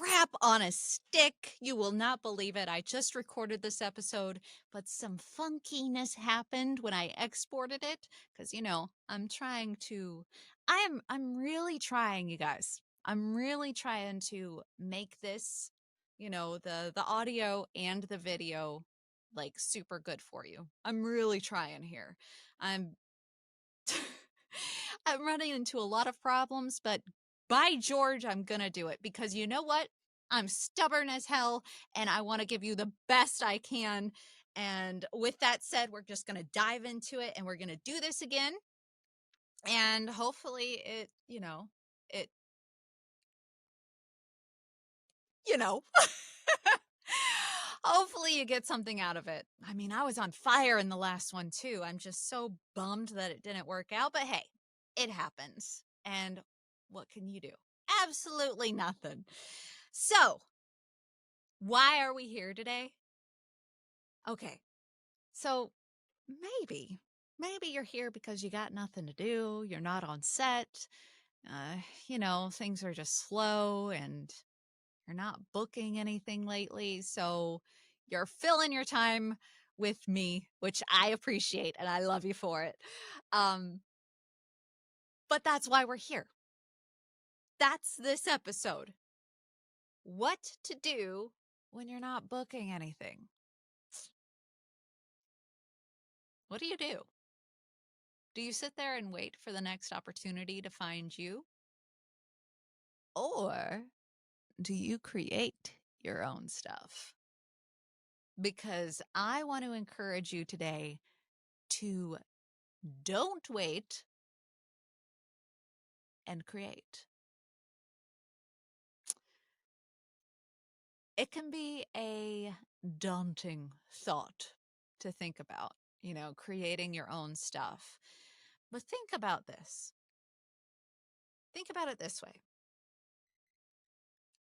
crap on a stick. You will not believe it. I just recorded this episode, but some funkiness happened when I exported it because I'm really trying, you guys. I'm really trying to make this, the audio and the video like super good for you. I'm really trying here. I'm I'm running into a lot of problems, but by George, I'm gonna do it because you know what? I'm stubborn as hell and I want to give you the best I can. And with that said, we're just gonna dive into it and we're gonna do this again. And hopefully it, you know, hopefully you get something out of it. I mean, I was on fire in the last one too. I'm just so bummed that it didn't work out, but hey, it happens. And what can you do? Absolutely nothing. So, why are we here today? Okay. So, maybe you're here because you got nothing to do, you're not on set. Things are just slow and you're not booking anything lately, so you're filling your time with me, which I appreciate and I love you for it. Um, but that's why we're here. That's this episode. What to do when you're not booking anything? What do you do? Do you sit there and wait for the next opportunity to find you? Or do you create your own stuff? Because I want to encourage you today to don't wait and create. It can be a daunting thought to think about, creating your own stuff. But think about this. Think about it this way.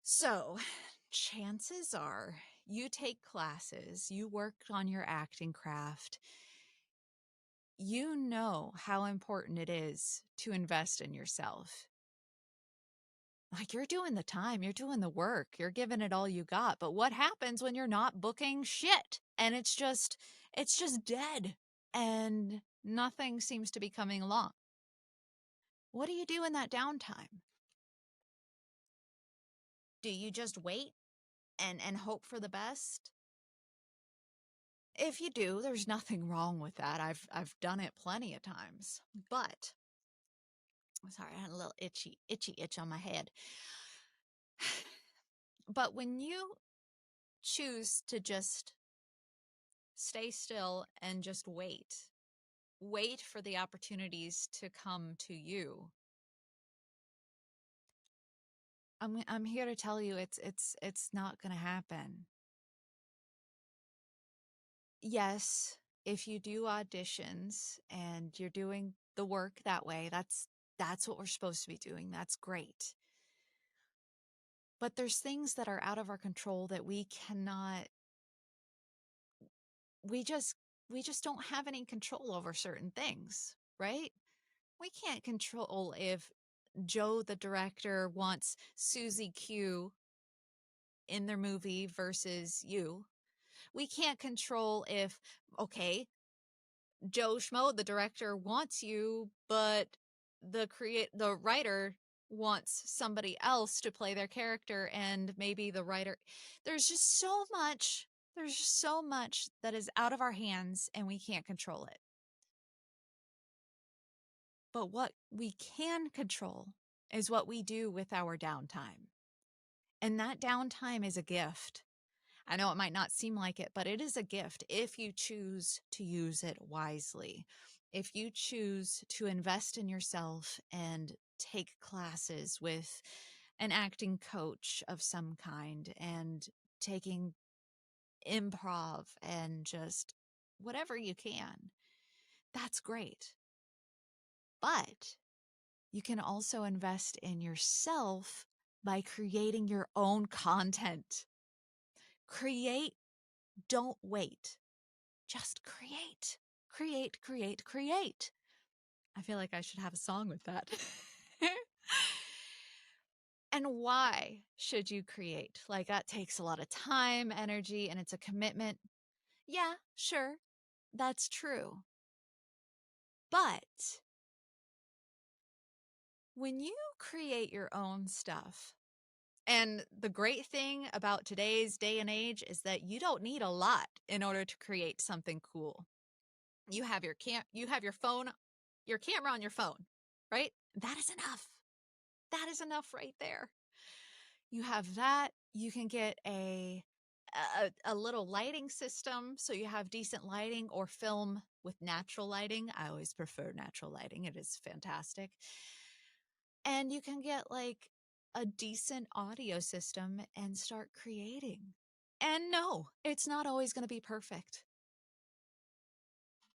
So, chances are you take classes, you work on your acting craft, you know how important it is to invest in yourself. Like you're doing the time, you're doing the work, you're giving it all you got. But what happens when you're not booking shit? And it's just dead and nothing seems to be coming along. What do you do in that downtime? Do you just wait and hope for the best? If you do, there's nothing wrong with that. I've done it plenty of times. But sorry, I had a little itchy itch on my head. But when you choose to just stay still and just wait for the opportunities to come to you. I'm here to tell you it's not going to happen. Yes, if you do auditions and you're doing the work that way, that's what we're supposed to be doing. That's great. But there's things that are out of our control that we just we just don't have any control over certain things, right? We can't control if Joe the director wants Susie Q in their movie versus you. We can't control if, okay, Joe Schmo, the director, wants you, but the writer wants somebody else to play their character, and maybe the writer. There's just so much. There's just so much that is out of our hands, and we can't control it. But what we can control is what we do with our downtime. And that downtime is a gift. I know it might not seem like it, but it is a gift if you choose to use it wisely. If you choose to invest in yourself and take classes with an acting coach of some kind and taking improv and just whatever you can, that's great. But you can also invest in yourself by creating your own content. Create, don't wait. Just create. Create, create, create. I feel like I should have a song with that. And why should you create? Like, that takes a lot of time, energy, and it's a commitment. Yeah, sure, that's true. But when you create your own stuff, and the great thing about today's day and age is that you don't need a lot in order to create something cool. You have your phone, your camera on your phone, right? That is enough. That is enough right there. You have that. You can get a little lighting system so you have decent lighting, or film with natural lighting. I always prefer natural lighting. It is fantastic. And you can get like a decent audio system and start creating. And no, it's not always going to be perfect.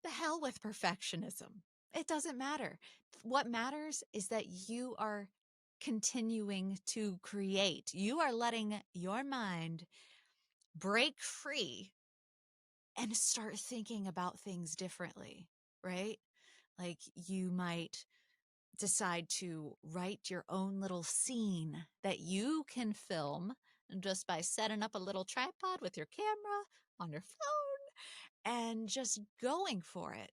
The hell with perfectionism. It doesn't matter. What matters is that you are continuing to create. You are letting your mind break free and start thinking about things differently, right? Like, you might decide to write your own little scene that you can film just by setting up a little tripod with your camera on your phone and just going for it.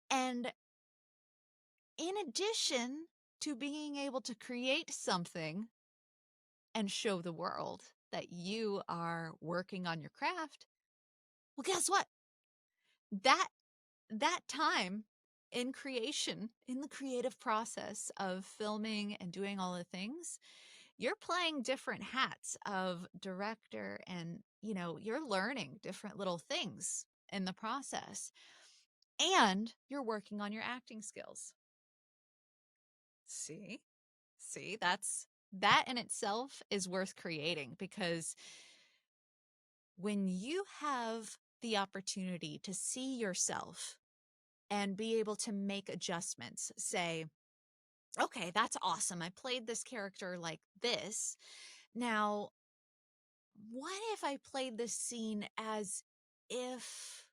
And in addition to being able to create something and show the world that you are working on your craft, well, guess what? That that time in creation, in the creative process of filming and doing all the things, you're playing different hats of director, and you're learning different little things in the process, and you're working on your acting skills. See? See, that in itself is worth creating, because when you have the opportunity to see yourself and be able to make adjustments, say, okay, that's awesome. I played this character like this. Now, what if I played this scene as if,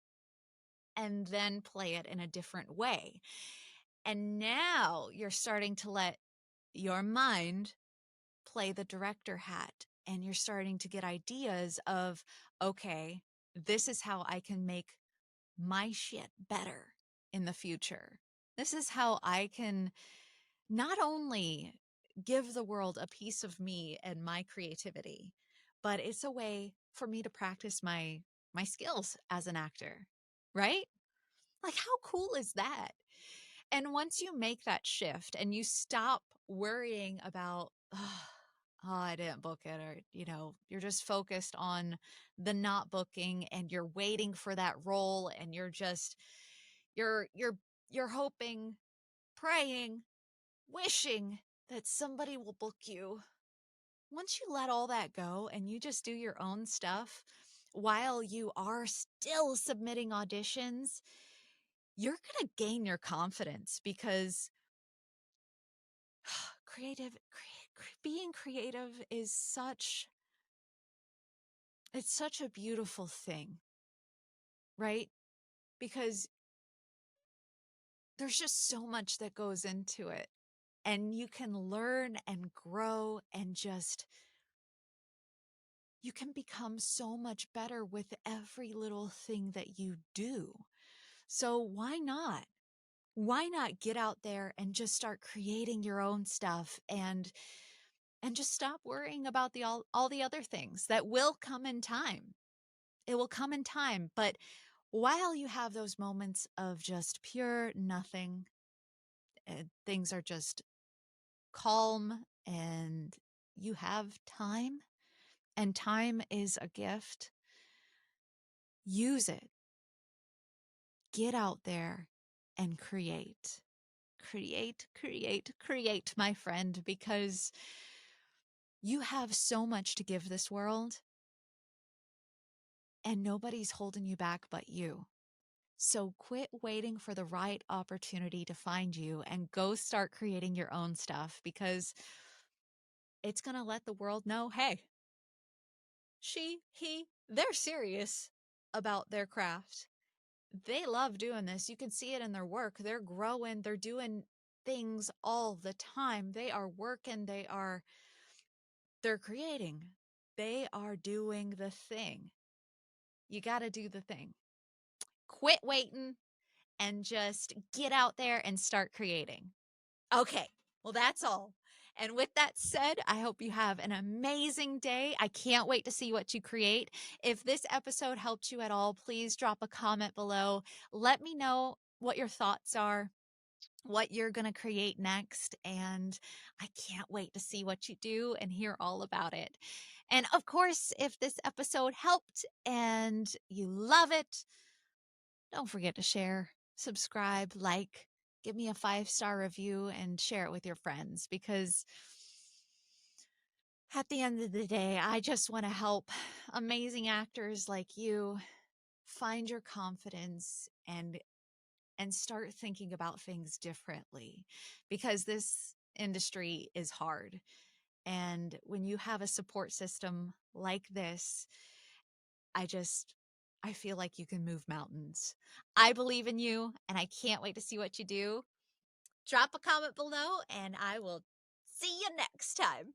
and then play it in a different way? And now you're starting to let your mind play the director hat, and you're starting to get ideas of, okay, this is how I can make my shit better in the future. This is how I can not only give the world a piece of me and my creativity, but it's a way for me to practice my skills as an actor, right? Like, how cool is that? And once you make that shift and you stop worrying about, oh, I didn't book it, or, you're just focused on the not booking, and you're waiting for that role, and you're hoping, praying, wishing that somebody will book you. Once you let all that go and you just do your own stuff while you are still submitting auditions, you're going to gain your confidence, because being creative is it's such a beautiful thing, right? Because there's just so much that goes into it, and you can learn and grow, and just, you can become so much better with every little thing that you do. So why not? Why not get out there and just start creating your own stuff, and just stop worrying about all the other things that will come in time. It will come in time, but while you have those moments of just pure nothing, and things are just calm, and you have time, and time is a gift, use it. Get out there and create. Create, create, create, my friend, because you have so much to give this world, and nobody's holding you back but you. So quit waiting for the right opportunity to find you, and go start creating your own stuff, because it's going to let the world know, hey, they're serious about their craft. They love doing this. You can see it in their work. They're growing. They're doing things all the time. They are working, they're creating. They are doing the thing. You got to do the thing. Quit waiting and just get out there and start creating. Okay. Well, that's all. And with that said, I hope you have an amazing day. I can't wait to see what you create. If this episode helped you at all, please drop a comment below. Let me know what your thoughts are, what you're going to create next. And I can't wait to see what you do and hear all about it. And of course, if this episode helped and you love it, don't forget to share, subscribe, like, give me a 5-star review, and share it with your friends, because at the end of the day, I just want to help amazing actors like you find your confidence and start thinking about things differently, because this industry is hard. And when you have a support system like this, I feel like you can move mountains. I believe in you, and I can't wait to see what you do. Drop a comment below, and I will see you next time.